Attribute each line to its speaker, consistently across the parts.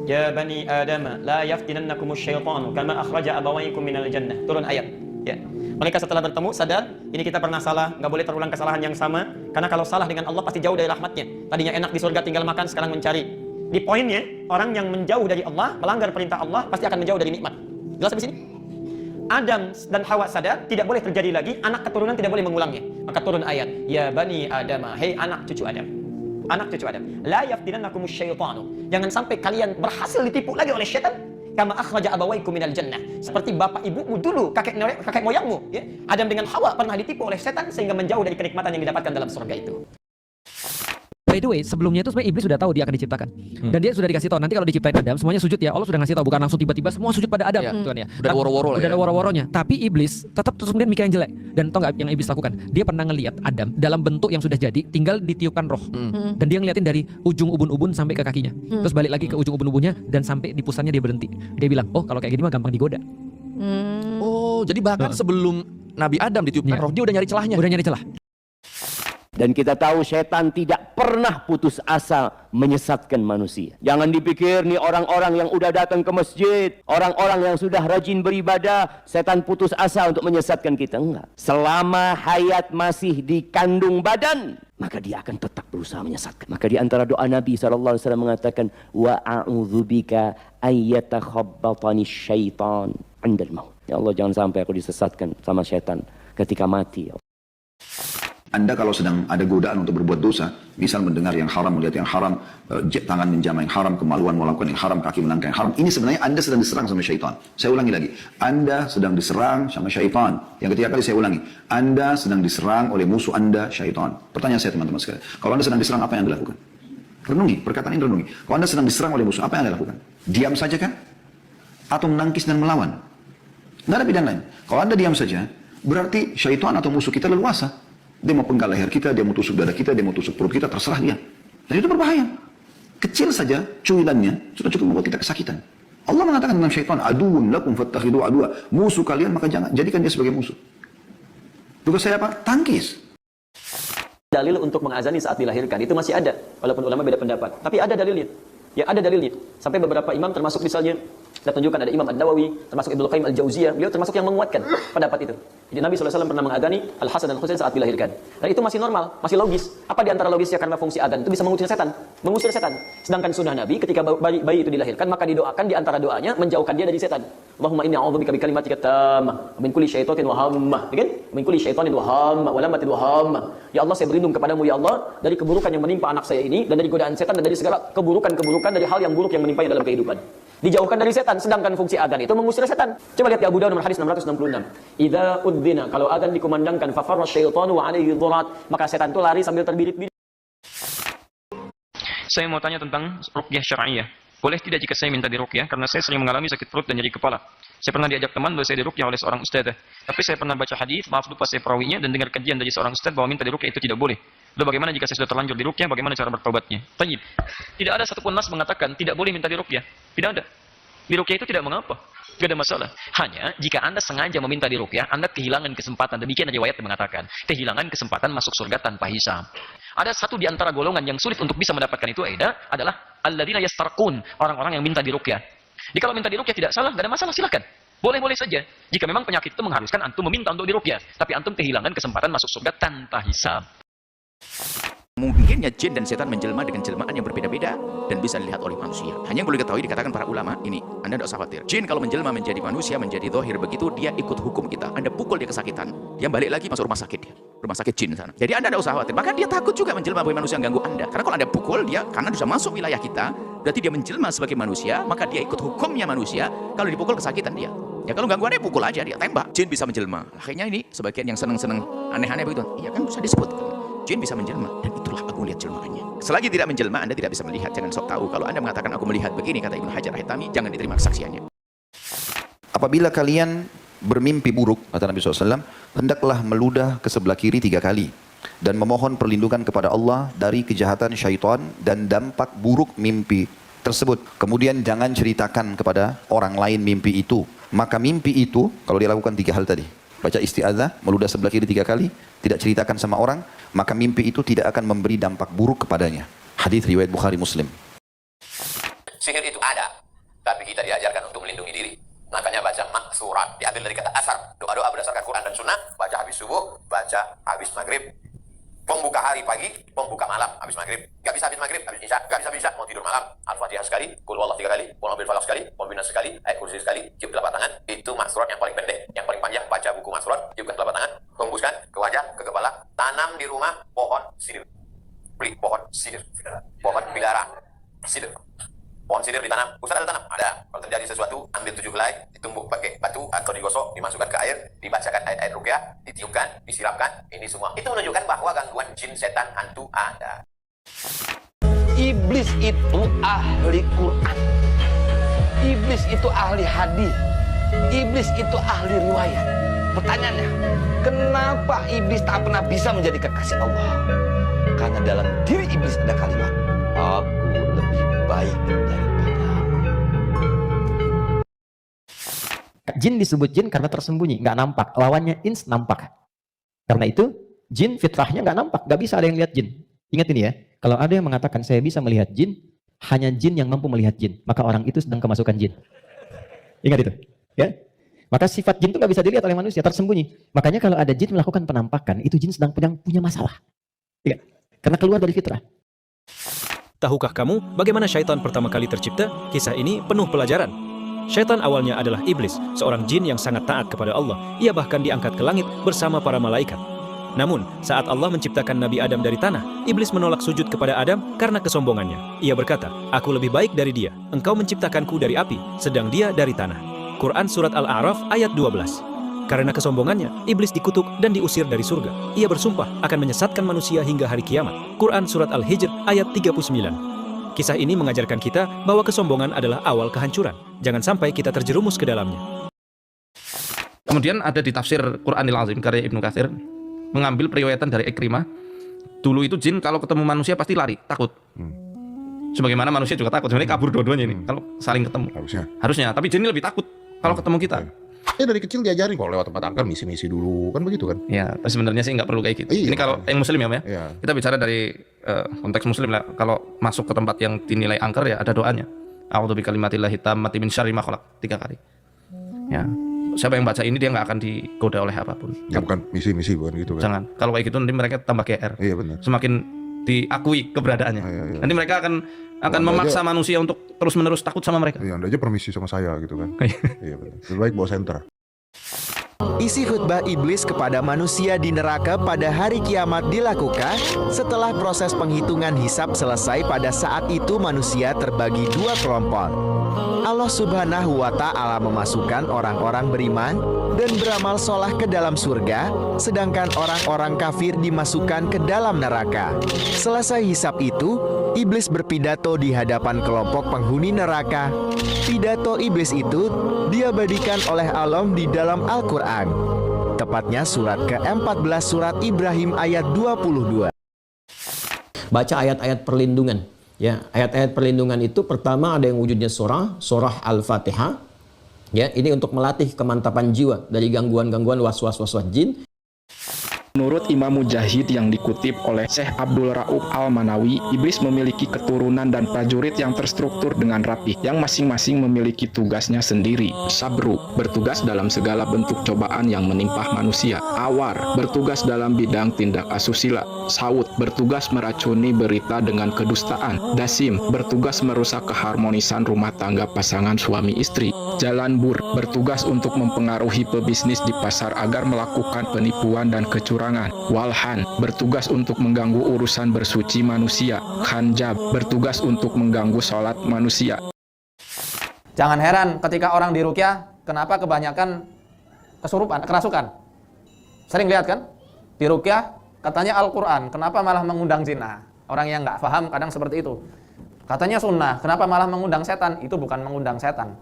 Speaker 1: Ya bani Adam, la yaftinannakumus syaitanu kama akhraja abawaykum minal jannah. Turun ayat. Ya. Mereka setelah bertemu sadar, ini kita pernah salah, nggak boleh terulang kesalahan yang sama. Karena kalau salah dengan Allah pasti jauh dari rahmatnya. Tadinya enak di surga tinggal makan, sekarang mencari. Di poinnya, orang yang menjauh dari Allah, melanggar perintah Allah, pasti akan menjauh dari nikmat. Jelas sampai sini? Adam dan Hawa sadar, tidak boleh terjadi lagi, anak keturunan tidak boleh mengulangnya. Maka turun ayat, ya bani Adam, hei anak cucu Adam. Anak cucu Adam, la yaftinannakumus syaitanu. Jangan sampai kalian berhasil ditipu lagi oleh syaitan. Kama akhraja abawaykum minal jannah. Seperti bapak ibumu dulu, kakek moyangmu, ya. Adam dengan Hawa pernah ditipu oleh setan sehingga menjauh dari kenikmatan yang didapatkan dalam surga itu.
Speaker 2: By the way, sebelumnya itu sebenarnya iblis sudah tahu dia akan diciptakan. Dan dia sudah dikasih tahu nanti kalau diciptain Adam semuanya sujud ya. Allah sudah ngasih tahu, bukan langsung tiba-tiba semua sujud pada Adam, gitu kan ya.
Speaker 3: Udah ada woro-woro lah.
Speaker 2: Udah ada woro-woronya. Tapi iblis tetap terus kemudian mikir yang jelek. Dan tau nggak yang iblis lakukan? Dia pernah ngelihat Adam dalam bentuk yang sudah jadi, tinggal ditiupkan roh. Dan dia ngeliatin dari ujung ubun-ubun sampai ke kakinya. Terus balik lagi ke ujung ubun-ubunnya dan sampai di pusatnya dia berhenti. Dia bilang, "Oh, kalau kayak gini mah gampang digoda."
Speaker 3: Oh, jadi bahkan sebelum Nabi Adam ditiupkan roh, dia udah nyari celahnya.
Speaker 2: Udah nyari celah.
Speaker 4: Dan kita tahu setan tidak pernah putus asa menyesatkan manusia. Jangan dipikir nih orang-orang yang udah datang ke masjid, orang-orang yang sudah rajin beribadah, setan putus asa untuk menyesatkan kita. Enggak. Selama hayat masih di kandung badan, maka dia akan tetap berusaha menyesatkan. Maka di antara doa Nabi SAW mengatakan, wa a'udzubika ayyatakhabbatani syaitan 'indal maut. Ya Allah, jangan sampai aku disesatkan sama syaitan ketika mati.
Speaker 5: Anda kalau sedang ada godaan untuk berbuat dosa, misal mendengar yang haram, melihat yang haram, tangan menjamah yang haram, kemaluan melakukan yang haram, kaki melangkah yang haram, ini sebenarnya Anda sedang diserang sama syaitan. Saya ulangi lagi, Anda sedang diserang sama syaitan. Yang ketiga kali saya ulangi, Anda sedang diserang oleh musuh Anda, syaitan. Pertanyaan saya teman-teman sekalian, kalau Anda sedang diserang, apa yang Anda lakukan? Renungi, perkataan ini renungi. Kalau Anda sedang diserang oleh musuh, apa yang Anda lakukan? Diam saja kah? Atau menangkis dan melawan? Tidak ada pilihan lain. Kalau Anda diam saja, berarti syaitan atau musuh kita leluasa. Dia mau penggal leher kita, dia mau tusuk dada kita, dia mau tusuk perut kita, terserah dia. Dan itu berbahaya. Kecil saja cuilannya sudah cukup membuat kita kesakitan. Allah mengatakan tentang syaitan, aduun lakum fattakhidu adua. Musuh kalian maka jangan jadikan dia sebagai musuh. Tugas saya apa? Tangkis.
Speaker 1: Dalil untuk mengazani saat dilahirkan itu masih ada, walaupun ulama beda pendapat. Tapi ada dalilnya. Ya ada dalilnya. Sampai beberapa imam termasuk misalnya kita tunjukkan ada Imam An-Nawawi, termasuk Ibnu Qayyim Al-Jauziyah, beliau termasuk yang menguatkan pendapat itu. Jadi Nabi SAW pernah mengadzani Al-Hasan dan Husain saat dilahirkan. Dan itu masih normal, masih logis. Apa di antara logisnya? Karena fungsi adzan itu bisa mengusir setan. Mengusir setan. Sedangkan sunnah Nabi ketika bayi itu dilahirkan, maka didoakan di antara doanya menjauhkan dia dari setan. Allahumma inni a'udzubika bikalimatika tammah min kulli syaitanin wa hammah. Ya kan? Min kulli syaitanin wa hammah wa lamatin wa hammah. Ya Allah, saya berlindung kepadamu ya Allah dari keburukan yang menimpa anak saya ini dan dari godaan setan dan dari segala keburukan-keburukan dari hal yang buruk yang menimpanya dalam kehidupan. Dijauhkan dari setan, sedangkan fungsi adzan itu mengusir setan. Coba lihat di Abu Dawud nomor hadis 666. Idza udzina, kalau adzan dikumandangkan, fa farra syaitanu wa alaihi dhurat, maka setan itu lari sambil terbirit-birit.
Speaker 6: Saya mau tanya tentang ruqyah syar'iyyah. Boleh tidak jika saya minta diruqyah karena saya sering mengalami sakit perut dan nyeri kepala. Saya pernah diajak teman bahwa saya diruqyah oleh seorang ustadzah. Tapi saya pernah baca hadis, maaf lupa saya perawinya dan dengar kajian dari seorang ustadz bahwa minta diruqyah itu tidak boleh. Lalu bagaimana jika saya sudah terlanjur diruqyah, bagaimana cara bertobatnya? Tayyib. Tidak ada satupun nas mengatakan tidak boleh minta diruqyah. Tidak ada. Diruqyah itu tidak mengapa. Tidak ada masalah. Hanya jika Anda sengaja meminta diruqyah, Anda kehilangan kesempatan. Demikian riwayat mengatakan, kehilangan kesempatan masuk surga tanpa hisab. Ada satu di antara golongan yang sulit untuk bisa mendapatkan itu adalah alladzina yastarqun, orang-orang yang minta diruqyah. Jadi kalau minta diruqyah tidak salah, tidak ada masalah, silakan. Boleh-boleh saja. Jika memang penyakit itu mengharuskan antum meminta untuk diruqyah, tapi antum kehilangan kesempatan masuk surga tanpa hisab.
Speaker 7: Mungkinnya jin dan setan menjelma dengan jelmaan yang berbeda-beda dan bisa dilihat oleh manusia. Hanya yang boleh diketahui dikatakan para ulama, ini Anda tidak usah khawatir. Jin kalau menjelma menjadi manusia, menjadi zahir begitu, dia ikut hukum kita. Anda pukul dia kesakitan, dia balik lagi masuk rumah sakit dia. Rumah sakit jin sana. Jadi Anda tidak usah khawatir. Bahkan dia takut juga menjelma sebagai manusia yang ganggu Anda. Karena kalau Anda pukul dia, karena sudah masuk wilayah kita, berarti dia menjelma sebagai manusia, maka dia ikut hukumnya manusia. Kalau dipukul kesakitan dia. Ya kalau ganggu Anda pukul aja dia, tembak. Jin bisa menjelma. Akhirnya ini sebagian yang seneng-seneng aneh-aneh begitu. Iya kan bisa disebut. Jin bisa menjelma dan itulah aku lihat jelmaannya. Selagi tidak menjelma, Anda tidak bisa melihat. Jangan sok tahu. Kalau Anda mengatakan aku melihat begini, kata Ibnu Hajar Al-Haytami, jangan diterima kesaksiannya.
Speaker 5: Apabila kalian bermimpi buruk, kata Nabi SAW, hendaklah meludah ke sebelah kiri 3 kali dan memohon perlindungan kepada Allah dari kejahatan syaitan dan dampak buruk mimpi tersebut. Kemudian jangan ceritakan kepada orang lain mimpi itu. Maka mimpi itu, kalau dia lakukan 3 hal tadi, baca isti'adzah, meludah sebelah kiri 3 kali, tidak ceritakan sama orang, maka mimpi itu tidak akan memberi dampak buruk kepadanya. Hadis riwayat Bukhari Muslim.
Speaker 8: Sihir itu ada, tapi kita diajarkan untuk melindungi diri. Makanya baca maksurat, diambil dari kata asar. Doa-doa berdasarkan Quran dan Sunnah, baca habis subuh, baca habis maghrib, pembuka hari pagi, pembuka malam, habis maghrib. Gak bisa habis maghrib, habis isya. Gak bisa habis isya, mau tidur malam. Al-Fatihah sekali, Qul huwallahu 3 kali, Qul a'udzu birabbil falaq sekali, Qul bin nas sekali, ayat kursi sekali, cium telapak tangan. Itu maksurat yang paling pendek. Yang paling panjang, baca buku maksurat, ciumkan telapak tangan, hembuskan ke wajah, ke kepala, tanam di rumah pohon sidir. Beli pohon sidir, pohon pilara sidir. Pohon sidir ditanam, Ustaz ada tanam? Ada. Kalau terjadi sesuatu, ambil 7 helai, ditumbuk pakai batu atau digosok, dimasukkan ke air, dibacakan ayat-ayat ruqyah, ditiupkan, disiramkan. Ini semua. Itu menunjukkan bahwa gangguan jin, setan, hantu ada.
Speaker 9: Iblis itu ahli Quran. Iblis itu ahli hadis. Iblis itu ahli riwayat. Pertanyaannya, kenapa iblis tak pernah bisa menjadi kekasih Allah? Karena dalam diri iblis ada kalimat, aku lebih baik daripada.
Speaker 2: Jin disebut jin karena tersembunyi, nggak nampak. Lawannya ins nampak. Karena itu, jin fitrahnya nggak nampak. Nggak bisa ada yang lihat jin. Ingat ini ya, kalau ada yang mengatakan saya bisa melihat jin, hanya jin yang mampu melihat jin. Maka orang itu sedang kemasukan jin. Ingat itu. Ya. Maka sifat jin itu nggak bisa dilihat oleh manusia, tersembunyi. Makanya kalau ada jin melakukan penampakan, itu jin sedang punya masalah. Ingat. Karena keluar dari fitrah.
Speaker 10: Tahukah kamu bagaimana syaitan pertama kali tercipta? Kisah ini penuh pelajaran. Syaitan awalnya adalah iblis, seorang jin yang sangat taat kepada Allah. Ia bahkan diangkat ke langit bersama para malaikat. Namun, saat Allah menciptakan Nabi Adam dari tanah, iblis menolak sujud kepada Adam karena kesombongannya. Ia berkata, aku lebih baik dari dia. Engkau menciptakanku dari api, sedang dia dari tanah. Quran Surat Al-A'raf ayat 12. Karena kesombongannya, iblis dikutuk dan diusir dari surga. Ia bersumpah akan menyesatkan manusia hingga hari kiamat. Quran Surat Al-Hijr ayat 39. Kisah ini mengajarkan kita bahwa kesombongan adalah awal kehancuran. Jangan sampai kita terjerumus ke dalamnya.
Speaker 3: Kemudian ada di tafsir Quranil Azim karya Ibnu Katsir, mengambil periwayatan dari Ikrimah. Dulu itu jin kalau ketemu manusia pasti lari, takut. Sebagaimana manusia juga takut. Sebenarnya kabur dua-duanya ini kalau saling ketemu. Harusnya. Tapi jin ini lebih takut kalau ketemu kita.
Speaker 11: Dari kecil diajarin kalau lewat tempat angker misi-misi dulu kan begitu kan?
Speaker 3: Ya, sebenarnya sih nggak perlu kayak gitu. Iya, ini kalau yang muslim ya,
Speaker 11: iya.
Speaker 3: Kita bicara dari konteks muslim lah. Kalau masuk ke tempat yang dinilai angker ya ada doanya. A'udzu bikalimatillahi tammati min syarri ma khalaq 3 kali. Ya. Siapa yang baca ini dia nggak akan digoda oleh apapun.
Speaker 11: Ya bukan misi-misi bukan gitu kan?
Speaker 3: Jangan. Kalau kayak gitu nanti mereka tambah GR.
Speaker 11: Iya benar.
Speaker 3: Semakin diakui keberadaannya.
Speaker 11: Iya.
Speaker 3: Nanti mereka akan memaksa manusia untuk terus-menerus takut sama mereka.
Speaker 11: Iya, Anda aja permisi sama saya gitu kan. Iya benar. Lebih baik bawa senter.
Speaker 12: Isi khutbah iblis kepada manusia di neraka pada hari kiamat dilakukan setelah proses penghitungan hisab selesai. Pada saat itu manusia terbagi 2 kelompok. Allah Subhanahu wa Ta'ala memasukkan orang-orang beriman dan beramal soleh ke dalam surga, sedangkan orang-orang kafir dimasukkan ke dalam neraka. Selesai hisab itu, iblis berpidato di hadapan kelompok penghuni neraka. Pidato iblis itu diabadikan oleh Allah di dalam Al-Quran. Tepatnya surat ke-14 surat Ibrahim ayat 22.
Speaker 1: Baca ayat-ayat perlindungan. Ya, ayat-ayat perlindungan itu pertama ada yang wujudnya surah Al-Fatihah. Ya, ini untuk melatih kemantapan jiwa dari gangguan-gangguan was-was jin.
Speaker 13: Menurut Imam Mujahid yang dikutip oleh Syekh Abdul Rauf Al-Manawi, iblis memiliki keturunan dan prajurit yang terstruktur dengan rapi, yang masing-masing memiliki tugasnya sendiri. Sabru, bertugas dalam segala bentuk cobaan yang menimpa manusia. Awar, bertugas dalam bidang tindak asusila. Saud, bertugas meracuni berita dengan kedustaan. Dasim, bertugas merusak keharmonisan rumah tangga pasangan suami istri. Jalanbur, bertugas untuk mempengaruhi pebisnis di pasar agar melakukan penipuan dan kecurangan. Walhan, bertugas untuk mengganggu urusan bersuci manusia. Khanjab, bertugas untuk mengganggu sholat manusia.
Speaker 14: Jangan heran ketika orang diruqyah, kenapa kebanyakan kerasukan. Sering lihat kan? Diruqyah, katanya Al-Quran, kenapa malah mengundang jin? Nah, orang yang nggak paham kadang seperti itu. Katanya sunnah, kenapa malah mengundang setan? Itu bukan mengundang setan.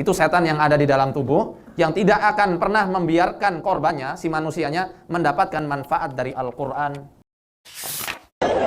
Speaker 14: Itu setan yang ada di dalam tubuh, yang tidak akan pernah membiarkan korbannya, si manusianya, mendapatkan manfaat dari Al-Quran.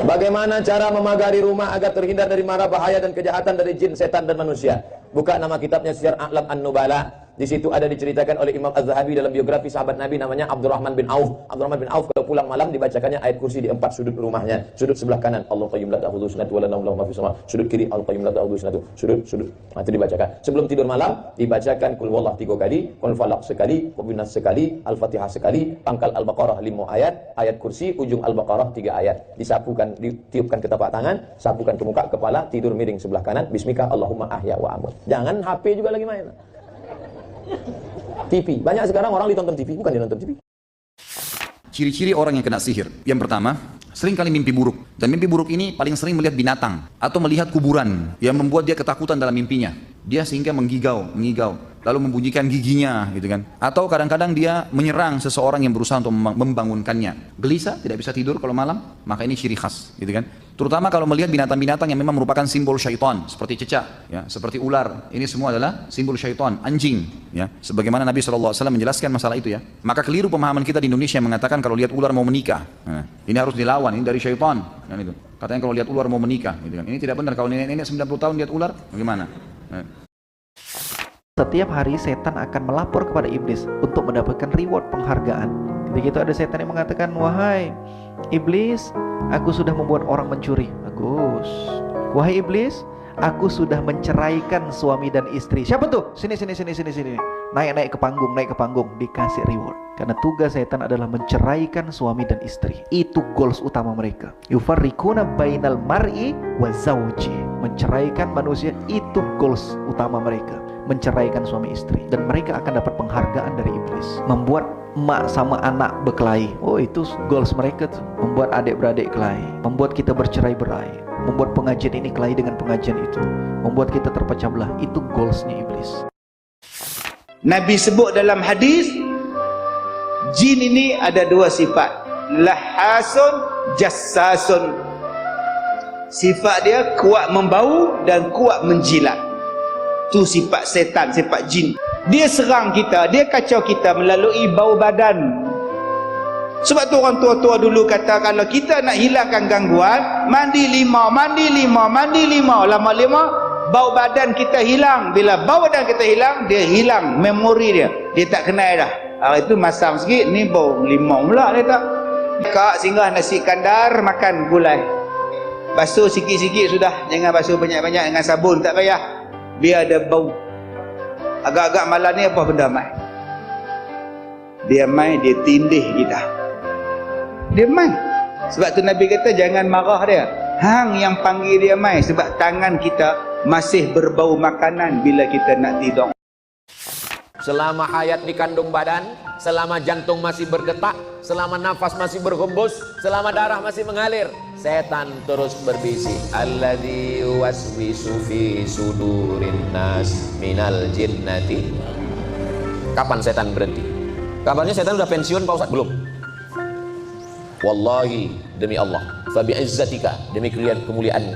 Speaker 15: Bagaimana cara memagari rumah agar terhindar dari mara bahaya dan kejahatan dari jin, setan, dan manusia? Buka nama kitabnya Syiar A'lam An-Nubala. Di situ ada diceritakan oleh Imam Az-Zahabi dalam biografi sahabat Nabi namanya Abdurrahman bin Auf. Abdurrahman bin Auf kalau pulang malam dibacakannya ayat kursi di 4 sudut rumahnya. Sudut sebelah kanan, Allah qayyum la ta'khudhuhu sinatun wa la nawm lahu ma fis sama. Sudut kiri, Allah qayyum la ta'khudhuhu sinatun. Sudut. Itu dibacakan. Sebelum tidur malam dibacakan qul huwallahu 3 kali, qul falaq sekali, qul binas sekali, Al-Fatihah sekali, pangkal Al-Baqarah 5 ayat, ayat kursi ujung Al-Baqarah 3 ayat. Disapukan, ditiupkan ke tapak tangan, sapukan ke muka, kepala, tidur miring sebelah kanan, bismika Allahumma ahya wa amut. Jangan HP juga lagi main. TV. Banyak sekarang orang ditonton TV, bukan ditonton TV.
Speaker 5: Ciri-ciri orang yang kena sihir. Yang pertama, sering kali mimpi buruk. Dan mimpi buruk ini paling sering melihat binatang atau melihat kuburan yang membuat dia ketakutan dalam mimpinya. Dia sehingga mengigau, lalu membunyikan giginya gitu kan. Atau kadang-kadang dia menyerang seseorang yang berusaha untuk membangunkannya. Gelisah, tidak bisa tidur kalau malam, maka ini ciri khas gitu kan. Terutama kalau melihat binatang-binatang yang memang merupakan simbol syaitan, seperti cecak, ya, seperti ular. Ini semua adalah simbol syaitan, anjing, ya. Sebagaimana Nabi SAW menjelaskan masalah itu ya. Maka keliru pemahaman kita di Indonesia yang mengatakan kalau lihat ular mau menikah. Nah, ini harus dilawan, ini dari syaitan. Kan itu. Katanya kalau lihat ular mau menikah, gitu kan. Ini tidak benar. Kalau nenek-nenek 90 tahun lihat ular, bagaimana? Nah.
Speaker 16: Setiap hari setan akan melapor kepada iblis untuk mendapatkan reward penghargaan. Ketika itu ada setan yang mengatakan, wahai iblis, aku sudah membuat orang mencuri. Bagus. Wahai iblis, aku sudah menceraikan suami dan istri. Siapa tuh? Sini. Naik ke panggung, dikasih reward. Karena tugas setan adalah menceraikan suami dan istri. Itu goals utama mereka. Yufarriquna bainal mar'i wa zawji. Menceraikan manusia itu goals utama mereka. Menceraikan suami istri. Dan mereka akan dapat penghargaan dari iblis. Membuat emak sama anak berkelahi. Oh, itu goals mereka tuh. Membuat adik-beradik kelahi. Membuat kita bercerai-berai. Membuat pengajian ini kelahi dengan pengajian itu. Membuat kita terpecah belah. Itu goalsnya iblis.
Speaker 17: Nabi sebut dalam hadis, jin ini ada 2 sifat, lahasun, jassasun. Sifat dia kuat membau dan kuat menjilat. Tu sifat setan, sifat jin. Dia serang kita, dia kacau kita melalui bau badan. Sebab tu orang tua-tua dulu kata kalau kita nak hilangkan gangguan, mandi 5, lama-lama bau badan kita hilang. Bila bau badan kita hilang, dia hilang memori dia. Dia tak kenal dah. Hari itu masam sikit, ni bau limau pula dia tak. Kak singgah nasi kandar, makan gulai. Basuh sikit-sikit sudah, jangan basuh banyak-banyak dengan sabun, tak payah. Biar ada bau. Agak-agak malam ni apa benda mai? Dia mai, dia tindih kita. Dia mai. Sebab tu Nabi kata jangan marah dia. Hang yang panggil dia mai, sebab tangan kita masih berbau makanan bila kita nak tidur.
Speaker 9: Selama hayat dikandung badan, selama jantung masih berdetak, selama nafas masih berhembus, selama darah masih mengalir, setan terus berbisik. Alladzi yuwaswisu fi sudurin nas minal jinnati. Kapan setan berhenti? Kabarnya setan udah pensiun Pak Ustaz? Belum. Wallahi, demi Allah, fa bi'izzatika, demi kemuliaan-Mu,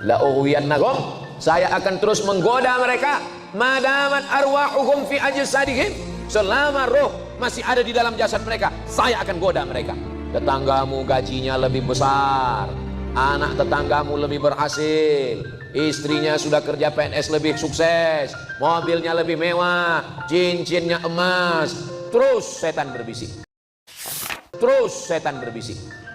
Speaker 9: la ughwiyannahum, saya akan terus menggoda mereka madamat arwahuhum fi ajsadihim, selama roh masih ada di dalam jasad mereka, saya akan goda mereka. Tetanggamu gajinya lebih besar, anak tetanggamu lebih berhasil, istrinya sudah kerja PNS lebih sukses, mobilnya lebih mewah, cincinnya emas. Terus setan berbisik.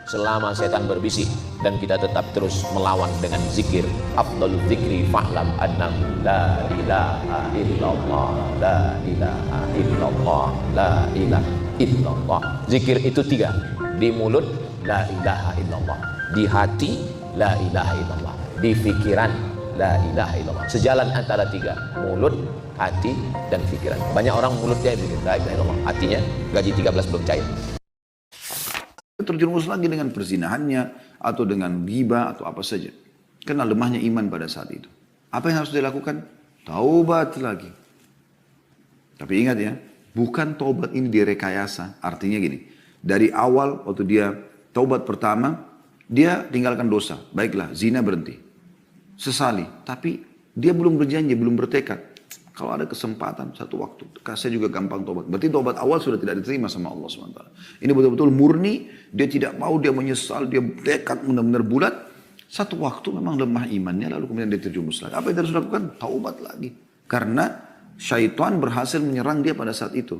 Speaker 9: Selama setan berbisik dan kita tetap terus melawan dengan zikir, afdalul zikri fa'lam annahu la ilaha illallah, la ilaha illallah, la ilaha illallah. Zikir itu 3, di mulut la ilaha illallah, di hati la ilaha illallah, di pikiran la ilaha illallah. Sejalan antara 3, mulut, hati, dan pikiran. Banyak orang mulutnya la ilaha illallah, hatinya gaji 13 belum cair.
Speaker 5: Terjerumus lagi dengan perzinahannya atau dengan ghibah atau apa saja. Karena lemahnya iman pada saat itu. Apa yang harus dilakukan? Taubat lagi. Tapi ingat ya, bukan taubat ini direkayasa. Artinya gini, dari awal waktu dia taubat pertama, dia tinggalkan dosa. Baiklah, zina berhenti. Sesali, tapi dia belum berjanji, belum bertekad. Kalau ada kesempatan satu waktu, saya juga gampang tobat. Berarti tobat awal sudah tidak diterima sama Allah SWT. Ini betul-betul murni, dia tidak mau, dia menyesal, dia tekad benar-benar bulat. Satu waktu memang lemah imannya, lalu kemudian dia terjumus lagi. Apa yang harus dilakukan? Taubat lagi. Karena syaitan berhasil menyerang dia pada saat itu.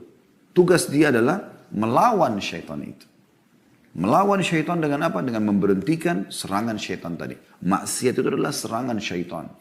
Speaker 5: Tugas dia adalah melawan syaitan itu. Melawan syaitan dengan apa? Dengan memberhentikan serangan syaitan tadi. Maksiat itu adalah serangan syaitan.